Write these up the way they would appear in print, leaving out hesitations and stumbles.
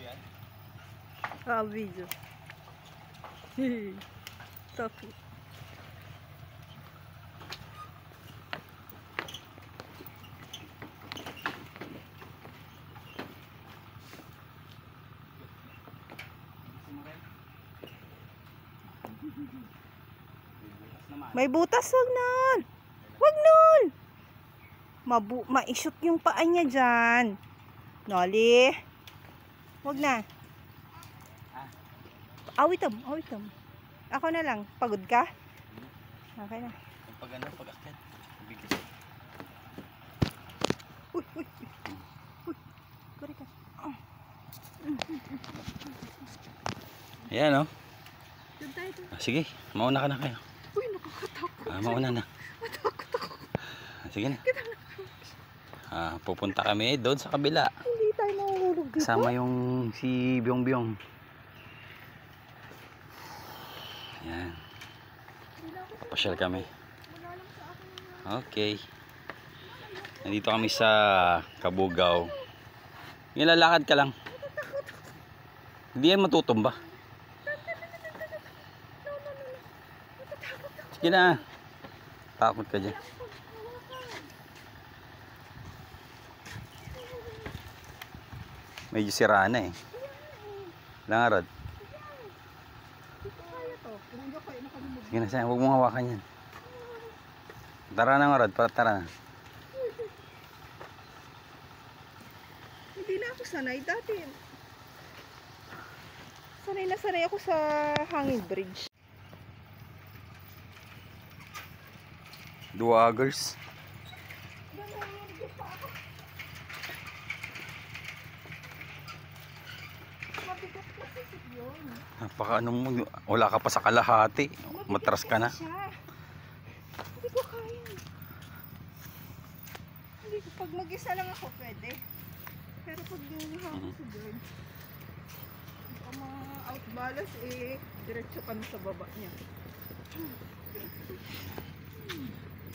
yan? Video. Taki. May butas, wag nun. Wag nun. Ma-shoot yung paa niya dyan. Noli. Wag na. Awitam, awitam. Ako na lang. Pagod ka? Okay na. Pag ano, pag akit. Bigis. Uy, uy. Uy. Kuri ka. Ayan, oh. Doon tayo doon. Sige, mauna ka na kayo. Uy, nakakatakot. Mauna na. Matakot ako. Sige na. Pupunta kami doon sa kabila. Hindi tayo mahulog dito. Kasama yung si Byong Byong. Ayan. Pasyal kami. Okay. Nandito kami sa Kabugaw. Nilalakad ka lang. Hindi yan matutumba. Sige na. Takot ka dyan. Medyo sira na eh. Langarad. Sige na, huwag mong hawakan yan. Tara na, Marad. Tara na. Hindi na ako sanay. Dati, sanay na sanay ako sa hanging bridge. Duwagers. Napaka ano mo, wala ka pa sa kalahati. Matras ka na. Hindi ko kaya. Hindi ko, pag mag-isa lang ako pwede. Pero pag ginuha ako sa bird, ang mga outbalance diretso ka na sa baba niya.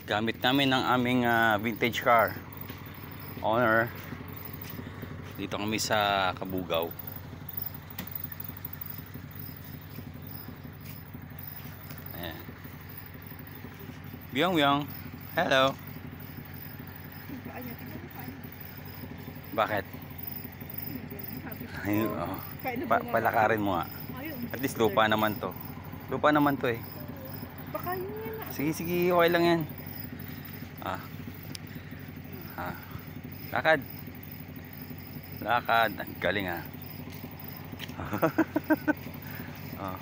Gamit namin ang aming vintage car owner. Dito kami sa Kabugaw. Ayan. Byong Byong, hello. Bakit? Ayun, oh. Palakarin mo nga. At least lupa naman to. Lupa naman to eh. Baka yun yan na. Sige, sige, okay lang yan. Lakad. Lakad. Ang galing ah. Oh.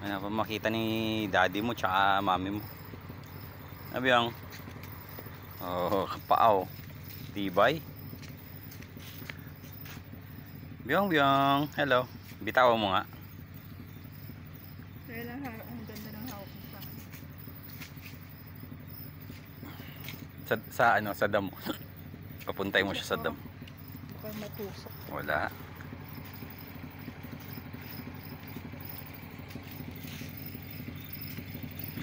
Ano pa makita ni daddy mo tsaka mami mo. Sabi ang kapaaw. Tibay. Byong Byong, hello. Bitawan mo nga. Kaya lang ang ganda ng hawak mo sa ano, sa dam. Papuntay mo siya sa dam. Baka matusok. Wala.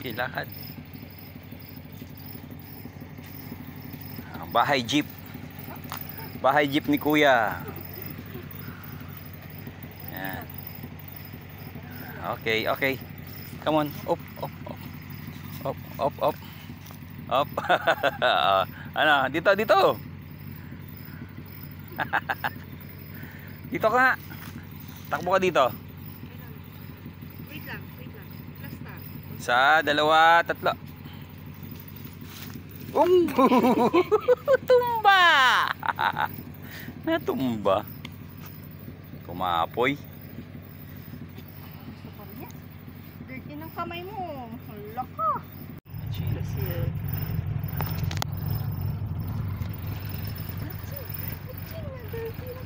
Lakad. Bahay jeep. Bahay jeep ni Kuya. Yan. Okay, okay. Come on. Up, up, up. Up, up, up. Up. Ano, dito, dito. Dito ka. Takbo ka dito. Wait lang, wait lang. Lasta. Sa dalawa, tatlo. Tumba. Natumba. Kumapoy. Dirty ng kamay mo. Hala ka. Chilas yan. Dirty na.